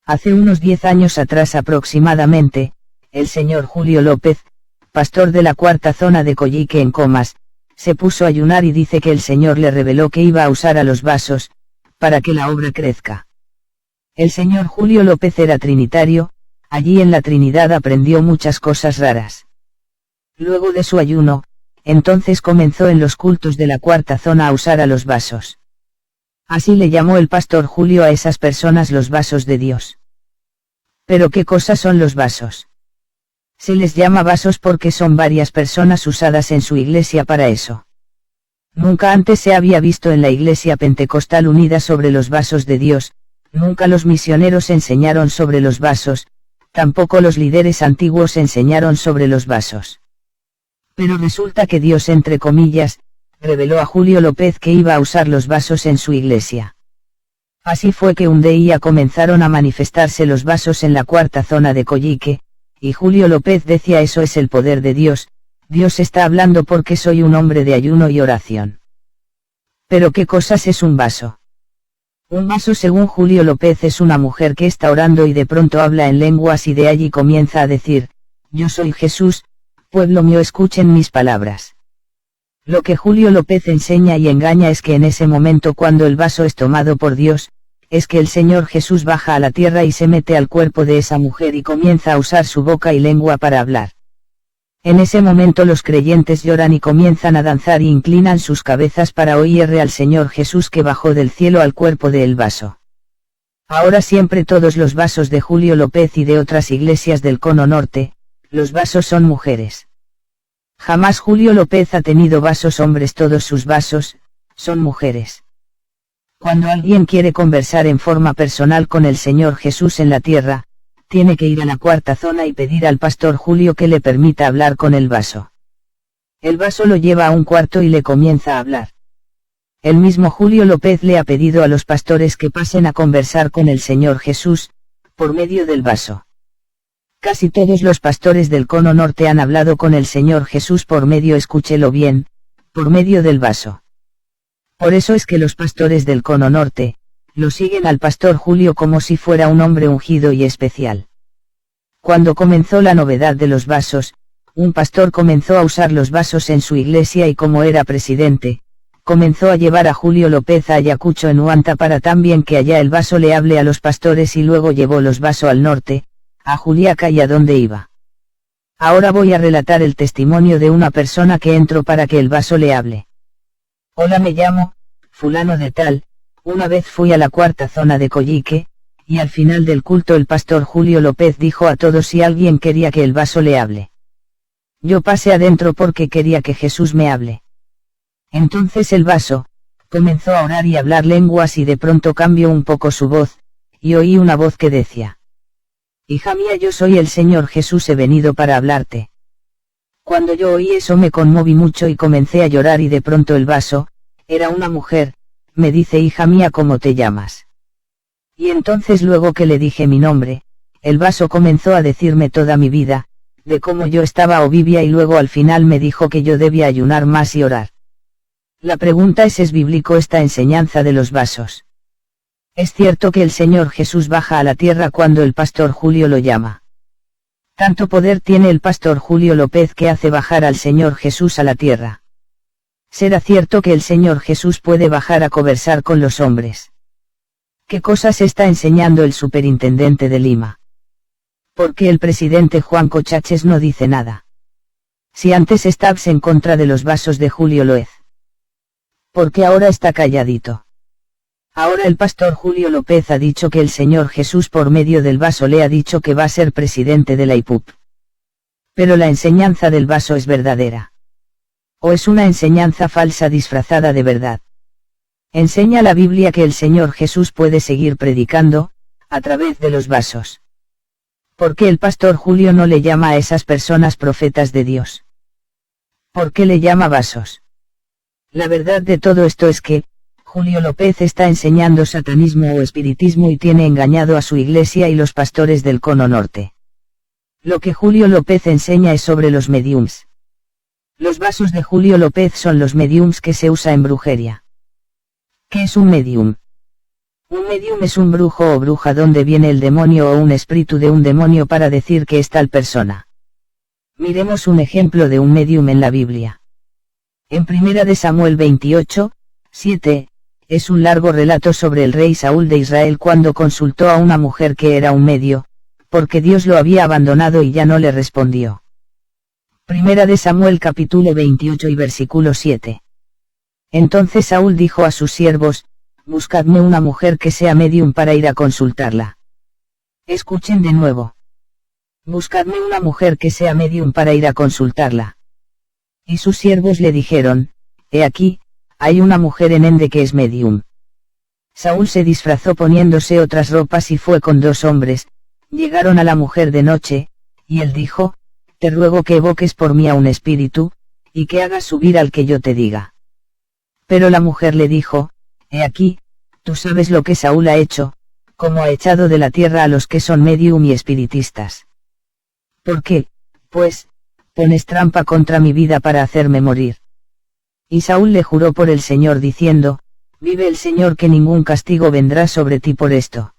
Hace unos 10 años atrás aproximadamente, el señor Julio López, pastor de la cuarta zona de Collique en Comas, se puso a ayunar y dice que el Señor le reveló que iba a usar a los vasos, para que la obra crezca. El señor Julio López era trinitario, allí en la Trinidad aprendió muchas cosas raras. Luego de su ayuno, entonces comenzó en los cultos de la cuarta zona a usar a los vasos. Así le llamó el pastor Julio a esas personas los vasos de Dios. ¿Pero qué cosas son los vasos? Se les llama vasos porque son varias personas usadas en su iglesia para eso. Nunca antes se había visto en la iglesia pentecostal unida sobre los vasos de Dios, nunca los misioneros enseñaron sobre los vasos, tampoco los líderes antiguos enseñaron sobre los vasos. Pero resulta que Dios, entre comillas, reveló a Julio López que iba a usar los vasos en su iglesia. Así fue que un día comenzaron a manifestarse los vasos en la cuarta zona de Collique, y Julio López decía: eso es el poder de Dios, Dios está hablando porque soy un hombre de ayuno y oración. ¿Pero qué cosas es un vaso? Un vaso, según Julio López, es una mujer que está orando y de pronto habla en lenguas y de allí comienza a decir: yo soy Jesús, pueblo mío, escuchen mis palabras. Lo que Julio López enseña y engaña es que en ese momento, cuando el vaso es tomado por Dios, es que el Señor Jesús baja a la tierra y se mete al cuerpo de esa mujer y comienza a usar su boca y lengua para hablar. En ese momento los creyentes lloran y comienzan a danzar y inclinan sus cabezas para oír al Señor Jesús que bajó del cielo al cuerpo del vaso. Ahora siempre todos los vasos de Julio López y de otras iglesias del Cono Norte, los vasos son mujeres. Jamás Julio López ha tenido vasos hombres, todos sus vasos son mujeres. Cuando alguien quiere conversar en forma personal con el Señor Jesús en la tierra, tiene que ir a la cuarta zona y pedir al pastor Julio que le permita hablar con el vaso. El vaso lo lleva a un cuarto y le comienza a hablar. El mismo Julio López le ha pedido a los pastores que pasen a conversar con el Señor Jesús, por medio del vaso. Casi todos los pastores del Cono Norte han hablado con el Señor Jesús por medio, escúchelo bien, por medio del vaso. Por eso es que los pastores del Cono Norte, lo siguen al pastor Julio como si fuera un hombre ungido y especial. Cuando comenzó la novedad de los vasos, un pastor comenzó a usar los vasos en su iglesia y como era presidente, comenzó a llevar a Julio López a Ayacucho en Huanta para también que allá el vaso le hable a los pastores, y luego llevó los vasos al norte, a Juliaca y a donde iba. Ahora voy a relatar el testimonio de una persona que entró para que el vaso le hable. Hola, me llamo fulano de tal. Una vez fui a la cuarta zona de Collique, y al final del culto el pastor Julio López dijo a todos si alguien quería que el vaso le hable. Yo pasé adentro porque quería que Jesús me hable. Entonces el vaso comenzó a orar y hablar lenguas y de pronto cambió un poco su voz, y oí una voz que decía: hija mía, yo soy el Señor Jesús, he venido para hablarte. Cuando yo oí eso me conmoví mucho y comencé a llorar, y de pronto el vaso, era una mujer, me dice: hija mía, ¿cómo te llamas? Y entonces luego que le dije mi nombre, el vaso comenzó a decirme toda mi vida, de cómo yo estaba obvia, y luego al final me dijo que yo debía ayunar más y orar. La pregunta ¿es bíblico esta enseñanza de los vasos? Es cierto que el Señor Jesús baja a la tierra cuando el pastor Julio lo llama. Tanto poder tiene el pastor Julio López que hace bajar al Señor Jesús a la tierra. ¿Será cierto que el Señor Jesús puede bajar a conversar con los hombres? ¿Qué cosas está enseñando el superintendente de Lima? ¿Por qué el presidente Juan Cochaches no dice nada? Si antes estabas en contra de los vasos de Julio López, ¿por qué ahora está calladito? Ahora el pastor Julio López ha dicho que el Señor Jesús por medio del vaso le ha dicho que va a ser presidente de la IPUP. Pero la enseñanza del vaso es verdadera. ¿O es una enseñanza falsa disfrazada de verdad? Enseña la Biblia que el Señor Jesús puede seguir predicando, a través de los vasos. ¿Por qué el pastor Julio no le llama a esas personas profetas de Dios? ¿Por qué le llama vasos? La verdad de todo esto es que, Julio López está enseñando satanismo o espiritismo y tiene engañado a su iglesia y los pastores del Cono Norte. Lo que Julio López enseña es sobre los mediums. Los vasos de Julio López son los mediums que se usa en brujería. ¿Qué es un medium? Un medium es un brujo o bruja donde viene el demonio o un espíritu de un demonio para decir que es tal persona. Miremos un ejemplo de un medium en la Biblia. En 1 de Samuel 28, 7, es un largo relato sobre el rey Saúl de Israel cuando consultó a una mujer que era un medio, porque Dios lo había abandonado y ya no le respondió. 1 de Samuel capítulo 28 y versículo 7. Entonces Saúl dijo a sus siervos, buscadme una mujer que sea medium para ir a consultarla. Escuchen de nuevo. Buscadme una mujer que sea medium para ir a consultarla. Y sus siervos le dijeron, he aquí, hay una mujer en Ende que es medium. Saúl se disfrazó poniéndose otras ropas y fue con 2 hombres, llegaron a la mujer de noche, y él dijo, te ruego que evoques por mí a un espíritu, y que hagas subir al que yo te diga. Pero la mujer le dijo, he aquí, tú sabes lo que Saúl ha hecho, como ha echado de la tierra a los que son medium y espiritistas. ¿Por qué, pues, pones trampa contra mi vida para hacerme morir? Y Saúl le juró por el Señor diciendo, vive el Señor que ningún castigo vendrá sobre ti por esto.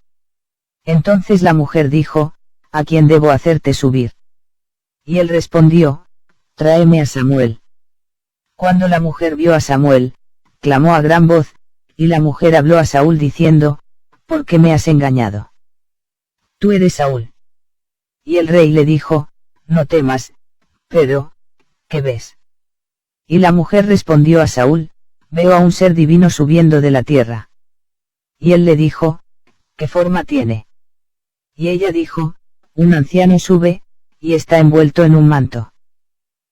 Entonces la mujer dijo, ¿a quién debo hacerte subir? Y él respondió, tráeme a Samuel. Cuando la mujer vio a Samuel, clamó a gran voz, y la mujer habló a Saúl diciendo, ¿por qué me has engañado? Tú eres Saúl. Y el rey le dijo, no temas, pero, ¿qué ves? Y la mujer respondió a Saúl, veo a un ser divino subiendo de la tierra. Y él le dijo, ¿qué forma tiene? Y ella dijo, un anciano sube, y está envuelto en un manto.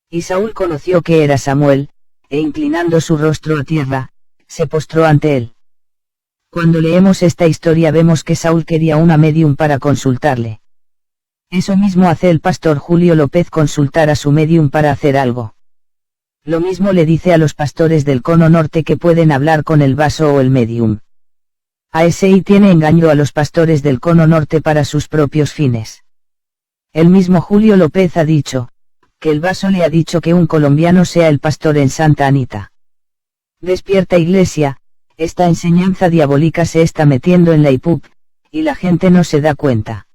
Y Saúl conoció que era Samuel, e inclinando su rostro a tierra, se postró ante él. Cuando leemos esta historia vemos que Saúl quería una medium para consultarle. Eso mismo hace el pastor Julio López, consultar a su medium para hacer algo. Lo mismo le dice a los pastores del Cono Norte que pueden hablar con el vaso o el medium. ASI tiene engaño a los pastores del Cono Norte para sus propios fines. El mismo Julio López ha dicho, que el vaso le ha dicho que un colombiano sea el pastor en Santa Anita. Despierta Iglesia, esta enseñanza diabólica se está metiendo en la IPUB, y la gente no se da cuenta.